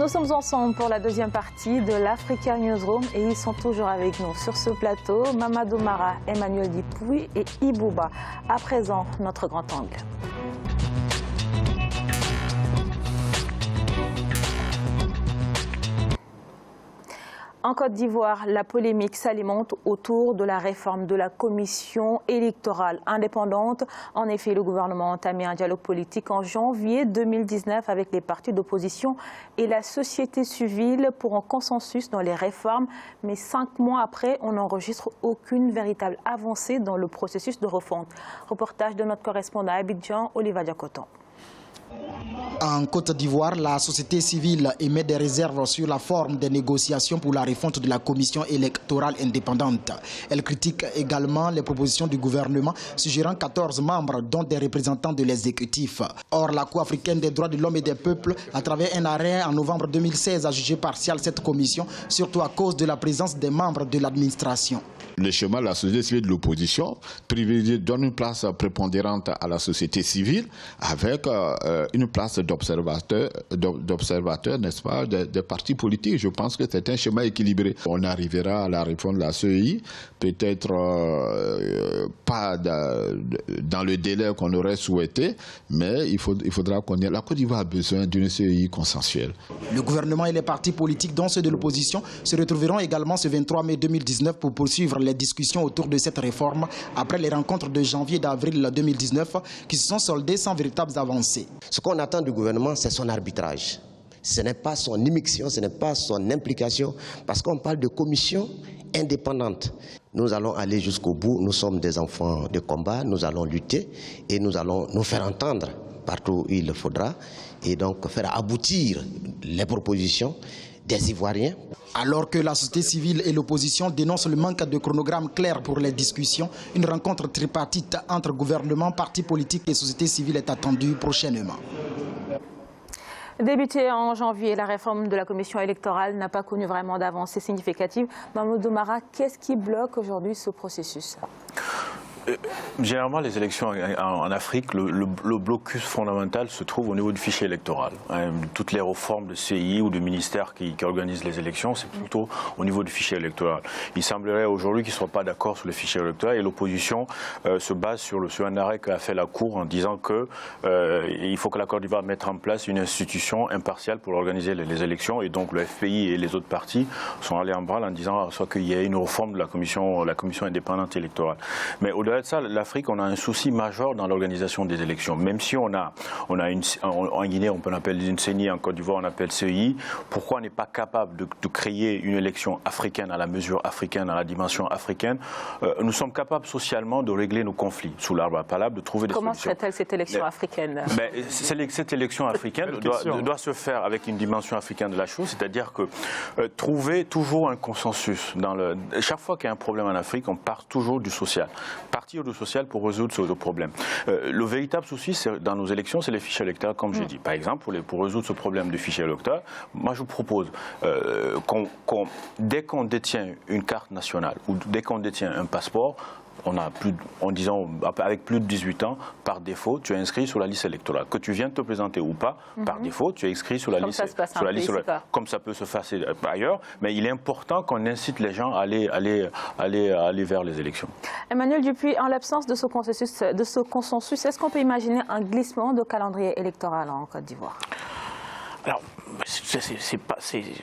Nous sommes ensemble pour la deuxième partie de l'Africa Newsroom et ils sont toujours avec nous sur ce plateau, Mamadou Mara, Emmanuel Dupuy et Ibouba. À présent, notre grand angle. En Côte d'Ivoire, la polémique s'alimente autour de la réforme de la commission électorale indépendante. En effet, le gouvernement a entamé un dialogue politique en janvier 2019 avec les partis d'opposition et la société civile pour un consensus dans les réformes. Mais 5 mois après, on n'enregistre aucune véritable avancée dans le processus de refonte. Reportage de notre correspondant à Abidjan, Oliva Diakoton. En Côte d'Ivoire, la société civile émet des réserves sur la forme des négociations pour la refonte de la commission électorale indépendante. Elle critique également les propositions du gouvernement suggérant 14 membres, dont des représentants de l'exécutif. Or, la Cour africaine des droits de l'homme et des peuples, à travers un arrêt en novembre 2016, a jugé partial cette commission, surtout à cause de la présence des membres de l'administration. Le schéma de la société civile de l'opposition donne une place prépondérante à la société civile avec une place d'observateur, n'est-ce pas, des partis politiques. Je pense que c'est un schéma équilibré. On arrivera à la réforme de la CEI, peut-être pas dans le délai qu'on aurait souhaité, mais il faudra qu'on ait... La Côte d'Ivoire a besoin d'une CEI consensuelle. Le gouvernement et les partis politiques, dont ceux de l'opposition, se retrouveront également ce 23 mai 2019 pour poursuivre les discussions autour de cette réforme après les rencontres de janvier et d'avril 2019 qui se sont soldées sans véritables avancées. Ce qu'on attend du gouvernement, c'est son arbitrage. Ce n'est pas son immixtion, ce n'est pas son implication, parce qu'on parle de commission indépendante. Nous allons aller jusqu'au bout, nous sommes des enfants de combat, nous allons lutter et nous allons nous faire entendre partout où il le faudra et donc faire aboutir les propositions des Ivoiriens. Alors que la société civile et l'opposition dénoncent le manque de chronogramme clair pour les discussions, une rencontre tripartite entre gouvernement, partis politiques et société civile est attendue prochainement. Débutée en janvier, la réforme de la commission électorale n'a pas connu vraiment d'avancée significative. Mamadou Mara, qu'est-ce qui bloque aujourd'hui ce processus ? Généralement, les élections en Afrique, le blocus fondamental se trouve au niveau du fichier électoral. Toutes les réformes de CI ou de ministères qui organisent les élections, c'est plutôt au niveau du fichier électoral. Il semblerait aujourd'hui qu'ils ne soient pas d'accord sur le fichier électoral et l'opposition se base sur un arrêt qu'a fait la Cour en disant qu'il faut que la Côte d'Ivoire mette en place une institution impartiale pour organiser les élections et donc le FPI et les autres partis sont allés en branle en disant soit qu'il y ait une réforme de la commission indépendante électorale. Mais au-delà de ça, l'Afrique, on a un souci majeur dans l'organisation des élections. Même si on a en Guinée, on appelle une CENI, en Côte d'Ivoire, on appelle CEI, pourquoi on n'est pas capable de créer une élection africaine à la mesure africaine, à la dimension africaine? Nous sommes capables socialement de régler nos conflits sous l'arbre à palabre, de trouver des solutions. Comment serait-elle cette élection africaine? Cette élection africaine doit se faire avec une dimension africaine de la chose, c'est-à-dire que trouver toujours un consensus. Chaque fois qu'il y a un problème en Afrique, on part toujours du social. Partir du social pour résoudre ce problème. Le véritable souci dans nos élections, c'est les fichiers électoraux, comme j'ai dit. Par exemple, pour résoudre ce problème de fichiers électoraux, moi je vous propose dès qu'on détient une carte nationale ou dès qu'on détient un passeport, avec plus de 18 ans, par défaut, tu es inscrit sur la liste électorale. Que tu viennes te présenter ou pas, par défaut, tu es inscrit sur la liste. Comme ça peut se faire ailleurs, mais il est important qu'on incite les gens à aller vers les élections. Emmanuel Dupuy, en l'absence de ce consensus, est-ce qu'on peut imaginer un glissement de calendrier électoral en Côte d'Ivoire? Alors,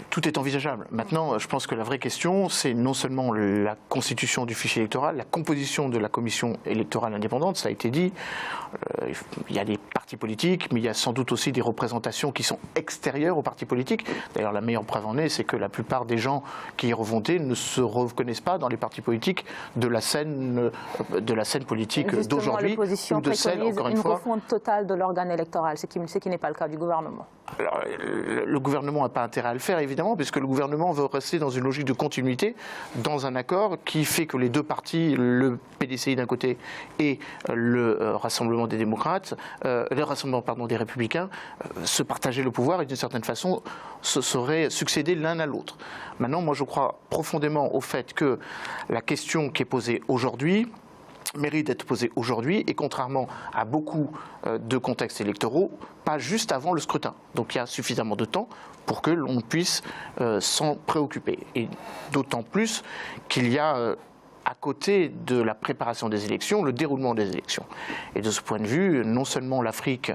tout est envisageable. Maintenant, je pense que la vraie question, c'est non seulement la constitution du fichier électoral, la composition de la commission électorale indépendante, ça a été dit. Il y a des partis politiques, mais il y a sans doute aussi des représentations qui sont extérieures aux partis politiques. D'ailleurs, la meilleure preuve en est, c'est que la plupart des gens qui y ont voté ne se reconnaissent pas dans les partis politiques de la scène politique d'aujourd'hui ou de celle, encore une fois, une refonte totale de l'organe électoral, ce qui n'est pas le cas du gouvernement. Alors, le gouvernement n'a pas intérêt à le faire, évidemment, puisque le gouvernement veut rester dans une logique de continuité, dans un accord qui fait que les deux partis, le PDCI d'un côté et le Rassemblement des démocrates, le Rassemblement des républicains, se partageaient le pouvoir et d'une certaine façon se seraient succédés l'un à l'autre. Maintenant, moi je crois profondément au fait que la question qui est posée aujourd'hui, mérite d'être posée aujourd'hui et contrairement à beaucoup de contextes électoraux, pas juste avant le scrutin. Donc il y a suffisamment de temps pour que l'on puisse s'en préoccuper. Et d'autant plus qu'il y a à côté de la préparation des élections, le déroulement des élections. Et de ce point de vue, non seulement l'Afrique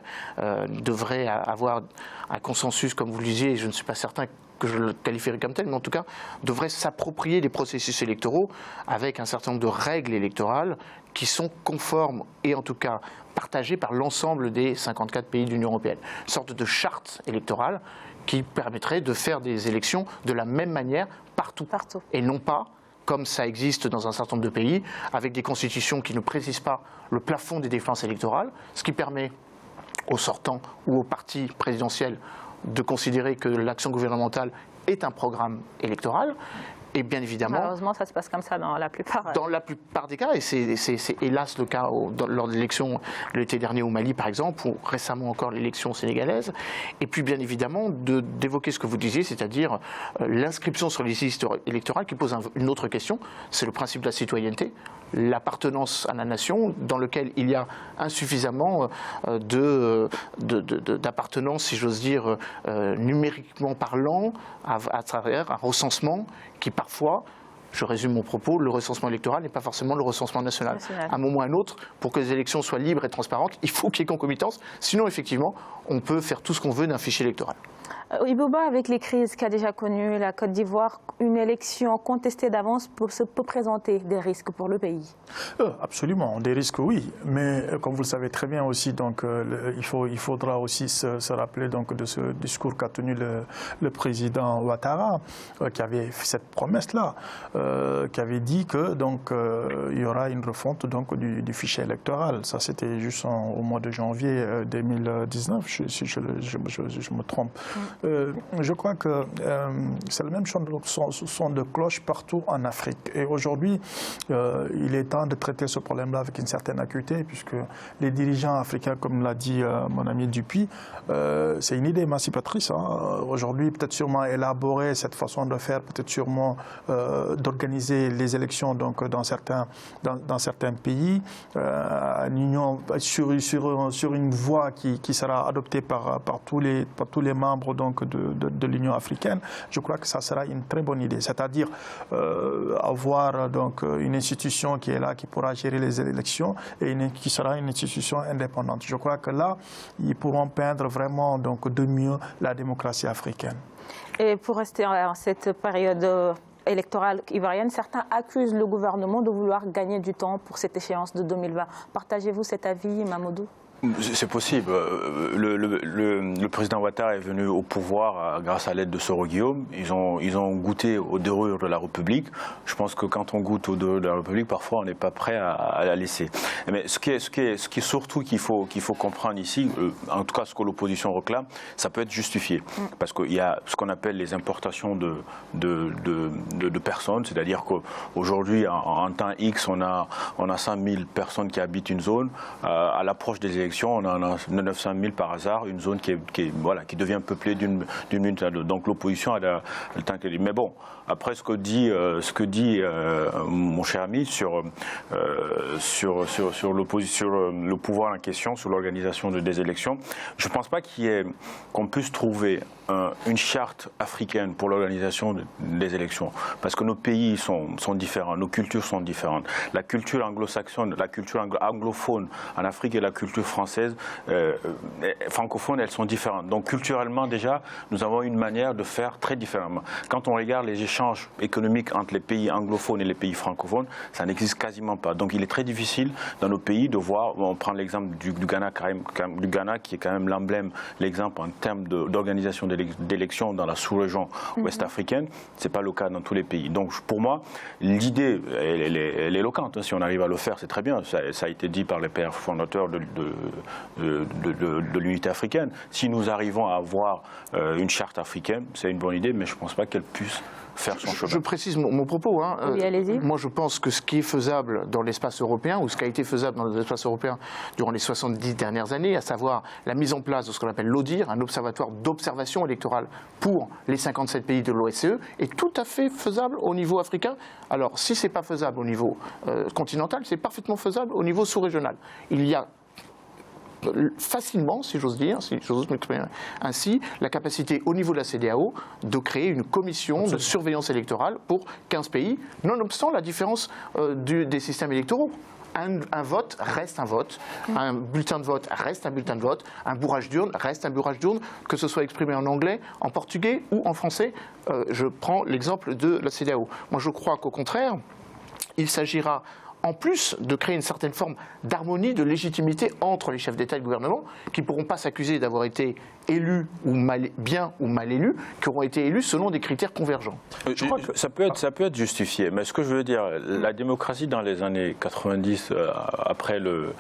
devrait avoir un consensus, comme vous le disiez, et je ne suis pas certain que je le qualifierais comme tel, mais en tout cas, devrait s'approprier des processus électoraux avec un certain nombre de règles électorales qui sont conformes et en tout cas partagées par l'ensemble des 54 pays de l'Union européenne. Une sorte de charte électorale qui permettrait de faire des élections de la même manière partout. Et non pas, comme ça existe dans un certain nombre de pays, avec des constitutions qui ne précisent pas le plafond des défenses électorales, ce qui permet aux sortants ou aux partis présidentiels de considérer que l'action gouvernementale est un programme électoral. Et bien évidemment, malheureusement, ça se passe comme ça dans la plupart. Dans la plupart des cas, et c'est hélas le cas lors de l'élection l'été dernier au Mali, par exemple, ou récemment encore l'élection sénégalaise. Et puis, bien évidemment, d'évoquer ce que vous disiez, c'est-à-dire l'inscription sur les listes électorales, qui pose une autre question, c'est le principe de la citoyenneté, l'appartenance à la nation, dans lequel il y a insuffisamment d'appartenance, si j'ose dire, numériquement parlant, à travers un recensement qui parfois, je résume mon propos, le recensement électoral n'est pas forcément le recensement national. À un moment ou à un autre, pour que les élections soient libres et transparentes, il faut qu'il y ait concomitance, sinon effectivement, on peut faire tout ce qu'on veut d'un fichier électoral. Iboba, avec les crises qu'a déjà connues la Côte d'Ivoire, une élection contestée d'avance peut présenter des risques pour le pays. Absolument, des risques oui, mais comme vous le savez très bien aussi, donc, il faudra aussi se rappeler donc, de ce discours qu'a tenu le président Ouattara, qui avait fait cette promesse-là, qui avait dit que donc, il y aura une refonte donc, du fichier électoral. Ça c'était juste au mois de janvier 2019, si je me trompe. Je crois que c'est le même son de cloche partout en Afrique. Et aujourd'hui, il est temps de traiter ce problème-là avec une certaine acuité, puisque les dirigeants africains, comme l'a dit mon ami Dupuis, c'est une idée émancipatrice. Hein. Aujourd'hui, peut-être sûrement élaborer cette façon de faire, peut-être sûrement d'organiser les élections donc, dans certains pays, une union sur une voie qui sera adoptée par tous les membres donc, de l'Union africaine. Je crois que ça sera une très bonne idée, c'est-à-dire avoir donc, une institution qui est là, qui pourra gérer les élections et qui sera une institution indépendante. Je crois que là, ils pourront peindre vraiment donc, de mieux la démocratie africaine. Et pour rester en cette période électorale ivoirienne, certains accusent le gouvernement de vouloir gagner du temps pour cette échéance de 2020. Partagez-vous cet avis, Mamadou ? C'est possible. Le président Ouattara est venu au pouvoir grâce à l'aide de Soro Guillaume. Ils ont goûté aux dorures de la République. Je pense que quand on goûte aux dorures de la République, parfois on n'est pas prêt à la laisser. Mais ce qui est surtout qu'il faut comprendre ici, en tout cas ce que l'opposition réclame, ça peut être justifié. Parce qu'il y a ce qu'on appelle les importations de personnes, c'est-à-dire qu'aujourd'hui, en temps X, on a 100 000 personnes qui habitent une zone. À l'approche des élections, on en a 900 000 par hasard, une zone qui devient peuplée d'une minute à l'autre. Donc l'opposition a le temps qu'elle dit. Mais bon, après ce que dit mon cher ami sur le pouvoir en question, sur l'organisation des élections, je ne pense pas qu'on puisse trouver une charte africaine pour l'organisation des élections. Parce que nos pays sont différents, nos cultures sont différentes. La culture anglo-saxonne, la culture anglophone en Afrique et la culture française, francophone, elles sont différentes. Donc culturellement déjà, nous avons une manière de faire très différemment. Quand on regarde les échanges économiques entre les pays anglophones et les pays francophones, ça n'existe quasiment pas. Donc il est très difficile dans nos pays de voir, on prend l'exemple du Ghana qui est quand même l'emblème, l'exemple en termes d'organisation d'élections dans la sous-région ouest-africaine. Ce n'est pas le cas dans tous les pays. Donc pour moi, l'idée, elle est éloquente. Si on arrive à le faire, c'est très bien. Ça a été dit par les pères fondateurs l'unité africaine. Si nous arrivons à avoir une charte africaine, c'est une bonne idée, mais je ne pense pas qu'elle puisse faire son chemin. Je précise mon propos. Oui, allez-y. Moi, je pense que ce qui est faisable dans l'espace européen, ou ce qui a été faisable dans l'espace européen durant les 70 dernières années, à savoir la mise en place de ce qu'on appelle l'ODIHR, un observatoire d'observation électorale pour les 57 pays de l'OSCE, est tout à fait faisable au niveau africain. Alors, si ce n'est pas faisable au niveau continental, c'est parfaitement faisable au niveau sous-régional. Il y a facilement, si j'ose dire, si j'ose m'exprimer ainsi, la capacité au niveau de la CEDEAO de créer une commission de surveillance électorale pour 15 pays, nonobstant la différence des systèmes électoraux. Un vote reste un vote, un bulletin de vote reste un bulletin de vote, un bourrage d'urne reste un bourrage d'urne, que ce soit exprimé en anglais, en portugais ou en français. Je prends l'exemple de la CEDEAO. Moi, je crois qu'au contraire, il s'agira en plus de créer une certaine forme d'harmonie, de légitimité entre les chefs d'État et de gouvernement, qui ne pourront pas s'accuser d'avoir été élus ou bien ou mal élus, qui auront été élus selon des critères convergents. Je crois que ça peut être justifié, mais ce que je veux dire, la démocratie dans les années 90, après le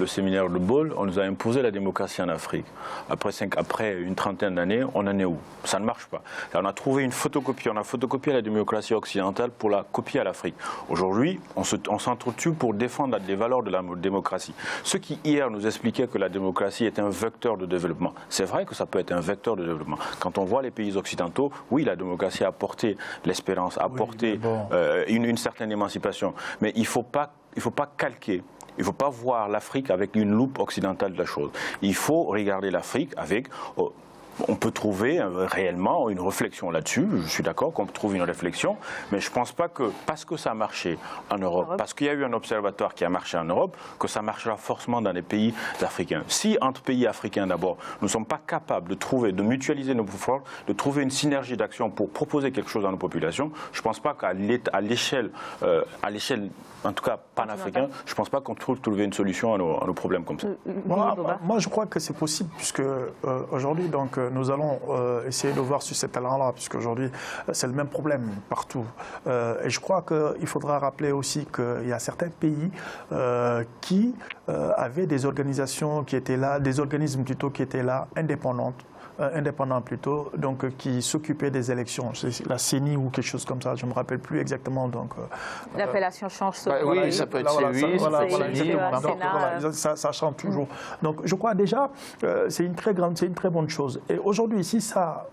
séminaire de Bâle, on nous a imposé la démocratie en Afrique. Après une trentaine d'années, on en est où? Ça ne marche pas. On a trouvé une photocopie, on a photocopié la démocratie occidentale pour la copier à l'Afrique. Aujourd'hui, on s'entretue pour défendre les valeurs de la démocratie. Ceux qui hier nous expliquaient que la démocratie est un vecteur de développement, c'est vrai que ça peut être un vecteur de développement. Quand on voit les pays occidentaux, oui, la démocratie a apporté l'espérance, a apporté une certaine émancipation. Mais il ne faut pas calquer. Il ne faut pas voir l'Afrique avec une loupe occidentale de la chose. Il faut regarder l'Afrique avec... On peut trouver réellement une réflexion là-dessus, je suis d'accord qu'on trouve une réflexion, mais je ne pense pas que parce que ça a marché en Europe, parce qu'il y a eu un observatoire qui a marché en Europe, que ça marchera forcément dans les pays africains. Si entre pays africains d'abord, nous ne sommes pas capables de mutualiser nos pouvoirs, de trouver une synergie d'action pour proposer quelque chose à nos populations, je ne pense pas qu'à l'échelle, en tout cas panafricaine, je ne pense pas qu'on trouver une solution à nos problèmes comme ça. Moi, je crois que c'est possible, puisque aujourd'hui, donc, nous allons essayer de voir sur cet talent-là, puisque aujourd'hui, c'est le même problème partout. Et je crois qu'il faudra rappeler aussi qu'il y a certains pays qui avaient des organisations qui étaient là, des organismes plutôt qui étaient là, indépendants plutôt, donc qui s'occupaient des élections. La CENI ou quelque chose comme ça, je ne me rappelle plus exactement. L'appellation change souvent. Oui, ça peut être CEI, ça change toujours. Donc je crois déjà, c'est une très bonne chose. Et aujourd'hui, si ça...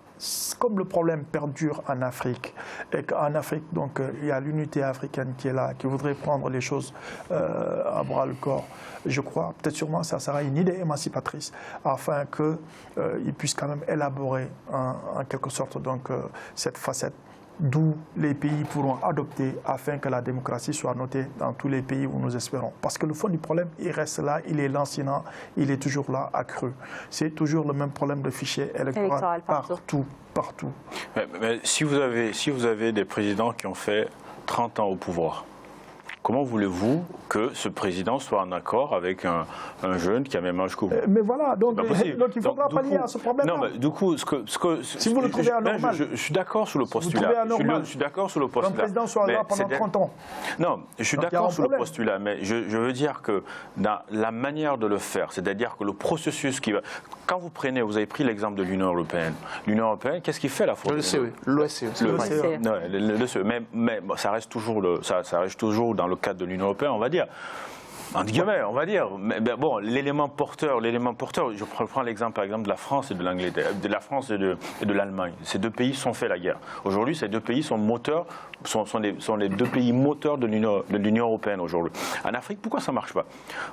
Comme le problème perdure en Afrique, et qu'en Afrique, donc, il y a l'unité africaine qui est là, qui voudrait prendre les choses à bras le corps, je crois, peut-être sûrement, ça sera une idée émancipatrice, afin qu'ils puissent quand même élaborer en quelque sorte donc, cette facette, d'où les pays pourront adopter afin que la démocratie soit notée dans tous les pays où nous espérons. Parce que le fond du problème, il reste là, il est lancinant, il est toujours là, accru. C'est toujours le même problème de fichier électoral partout. Mais si vous avez des présidents qui ont fait 30 ans au pouvoir, comment voulez-vous que ce président soit en accord avec un jeune qui a même âge que vous? Mais voilà, donc il faudra pallier à ce problème. Non, mais du coup, si vous le trouvez anormal, je suis d'accord sur le postulat. Je suis d'accord sur le postulat. Un président soit là pendant 30 ans. Non, je suis d'accord sur le postulat, mais je veux dire que dans la manière de le faire, c'est-à-dire que le processus qui va... Quand vous avez pris l'exemple de l'Union européenne. L'Union européenne, qu'est-ce qu'il fait la fois? L'OSCE. Mais ça reste toujours dans le cadre de l'Union européenne, on va dire. Entre guillemets, on va dire. Mais bon, l'élément porteur, je prends l'exemple par exemple de la France et de l'Angleterre, de la France et de l'Allemagne. Ces deux pays sont fait la guerre. Aujourd'hui, ces deux pays sont les deux pays moteurs de l'Union européenne aujourd'hui. En Afrique, pourquoi ça ne marche pas?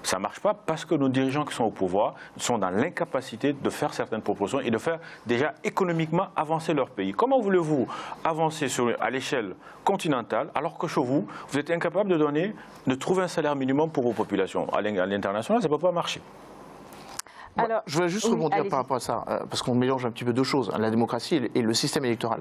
Ça ne marche pas parce que nos dirigeants qui sont au pouvoir sont dans l'incapacité de faire certaines propositions et de faire déjà économiquement avancer leur pays. Comment voulez-vous avancer à l'échelle continentale alors que chez vous êtes incapable de trouver un salaire minimum pour vos populations? À l'international, ça ne peut pas marcher. Alors, je voulais juste rebondir par rapport à ça, parce qu'on mélange un petit peu deux choses, la démocratie et le système électoral.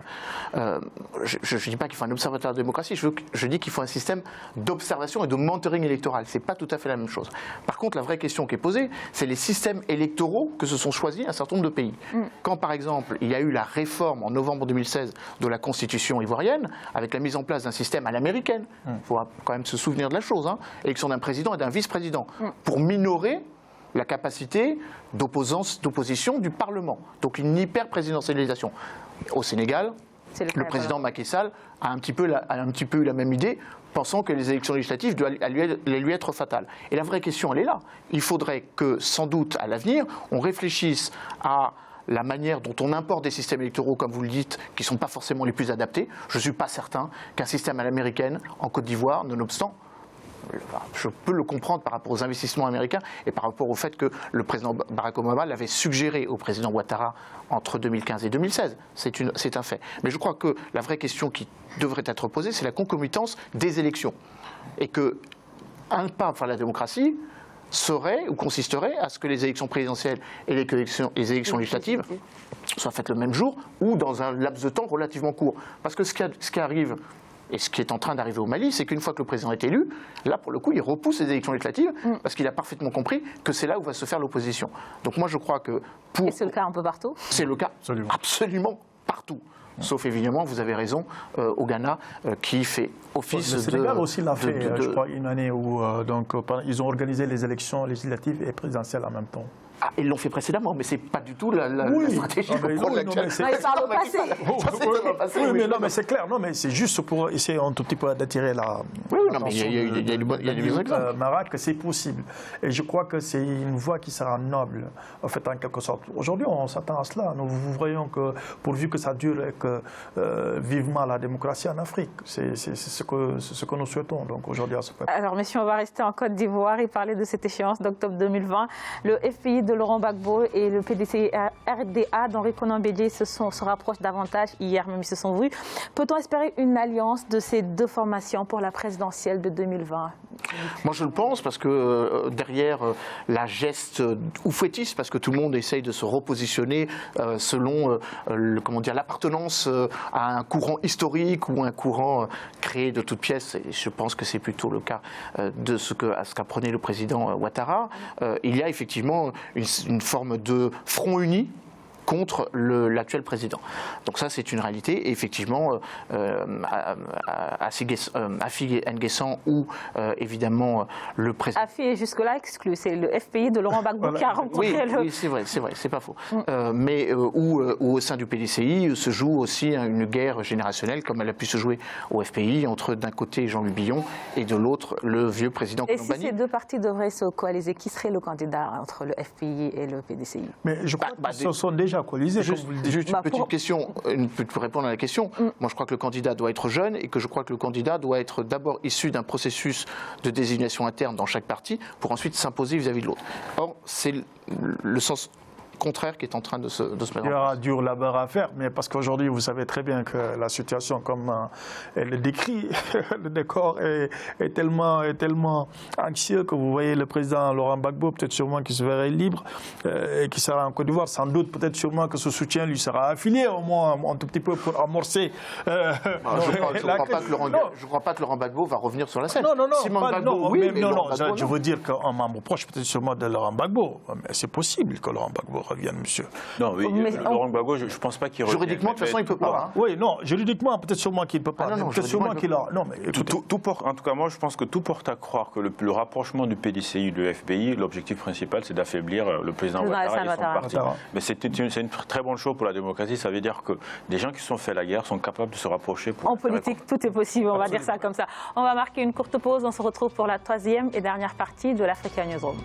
Je ne dis pas qu'il faut un observatoire de démocratie, je dis qu'il faut un système d'observation et de mentoring électoral. Ce n'est pas tout à fait la même chose. Par contre, la vraie question qui est posée, c'est les systèmes électoraux que se sont choisis un certain nombre de pays. Quand, par exemple, il y a eu la réforme en novembre 2016 de la Constitution ivoirienne, avec la mise en place d'un système à l'américaine, il faut quand même se souvenir de la chose, élection d'un président et d'un vice-président, pour minorer la capacité d'opposition du Parlement. Donc une hyper-présidentialisation. Au Sénégal, le président Macky Sall a un petit peu eu la même idée, pensant que les élections législatives allaient lui être fatales. Et la vraie question, elle est là. Il faudrait que, sans doute, à l'avenir, on réfléchisse à la manière dont on importe des systèmes électoraux, comme vous le dites, qui ne sont pas forcément les plus adaptés. Je ne suis pas certain qu'un système à l'américaine, en Côte d'Ivoire, nonobstant, je peux le comprendre par rapport aux investissements américains et par rapport au fait que le président Barack Obama l'avait suggéré au président Ouattara entre 2015 et 2016. C'est un fait. Mais je crois que la vraie question qui devrait être posée, c'est la concomitance des élections. Et qu'un pas vers la démocratie serait ou consisterait à ce que les élections présidentielles et les élections législatives soient faites le même jour ou dans un laps de temps relativement court. Parce que ce qui arrive, et ce qui est en train d'arriver au Mali, c'est qu'une fois que le président est élu, là, pour le coup, il repousse les élections législatives parce qu'il a parfaitement compris que c'est là où va se faire l'opposition. Donc moi, je crois que Et c'est le cas un peu partout? C'est le cas absolument partout. Sauf évidemment, vous avez raison, au Ghana, qui fait office de... Le Sénégal aussi l'a fait, je crois, une année où ils ont organisé les élections législatives et présidentielles en même temps. Ah, ils l'ont fait précédemment, mais c'est pas du tout la stratégie qu'on prend actuelle. Il parle au passé. Oui, mais non, mais c'est clair. Non, mais c'est juste pour essayer un tout petit peu d'attirer la. Oui, non, mais il y a des bons exemples. Marat, que c'est possible. Et je crois que c'est une voie qui sera noble, en fait, en quelque sorte. Aujourd'hui, on s'attend à cela. Nous voyons que, pourvu que ça dure et que vivement la démocratie en Afrique, c'est ce que nous souhaitons. Donc aujourd'hui, à ce point. Alors, messieurs, on va rester en Côte d'Ivoire et parler de cette échéance d'octobre 2020. Le FPI de Laurent Gbagbo et le PDCI RDA d'Henri Konan Bédié se rapprochent davantage. Hier même, ils se sont vus. Peut-on espérer une alliance de ces deux formations pour la présidentielle de 2020? Moi, je le pense, parce que derrière la geste oufouettiste, parce que tout le monde essaye de se repositionner selon l'appartenance à un courant historique ou un courant créé de toutes pièces, et je pense que c'est plutôt le cas de ce qu'apprenait le président Ouattara, il y a effectivement une forme de front uni contre l'actuel président. Donc ça, c'est une réalité. Et effectivement, Afi N'Guessan ou évidemment le président... Afi est jusque-là exclu. C'est le FPI de Laurent Gbagbo qui a rencontré Oui, c'est vrai, c'est pas faux. Mais où au sein du PDCI se joue aussi une guerre générationnelle, comme elle a pu se jouer au FPI, entre d'un côté Jean-Louis Billon et de l'autre le vieux président Konan Banny. Et si ces deux partis devraient se coaliser, qui serait le candidat entre le FPI et le PDCI? Mais je crois que ce sont déjà coalisés. Juste une petite question, pour répondre à la question. Moi, je crois que le candidat doit être jeune et que je crois que le candidat doit être d'abord issu d'un processus de désignation interne dans chaque parti pour ensuite s'imposer vis-à-vis de l'autre. Or, c'est le sens contraire qui est en train de se mettre en place. Il y aura dur labeur à faire, mais parce qu'aujourd'hui, vous savez très bien que la situation, comme elle le décrit, le décor est tellement anxieux que vous voyez le président Laurent Gbagbo, peut-être sûrement qu'il se verrait libre et qui sera en Côte d'Ivoire. Sans doute, peut-être sûrement que ce soutien lui sera affilié, au moins un tout petit peu pour amorcer. Je ne crois pas que Laurent Gbagbo va revenir sur la scène. Non, je veux dire qu'un membre proche, peut-être sûrement de Laurent Gbagbo, mais c'est possible que Laurent Gbagbo revienne, monsieur. Non, oui, Laurent Gbagbo, je ne pense pas qu'il revienne. Juridiquement, de toute façon, il ne peut pas. Oui, non, juridiquement, peut-être sûrement qu'il ne peut pas. Peut-être sûrement qu'il a. Non, mais en tout cas, moi, je pense que tout porte à croire que le rapprochement du PDCI et du FPI, l'objectif principal, c'est d'affaiblir le président Ouattara et son parti. Mais c'est une très bonne chose pour la démocratie. Ça veut dire que des gens qui se sont fait la guerre sont capables de se rapprocher. En politique, tout est possible, on va dire ça comme ça. On va marquer une courte pause. On se retrouve pour la troisième et dernière partie de l'Africa Newsroom.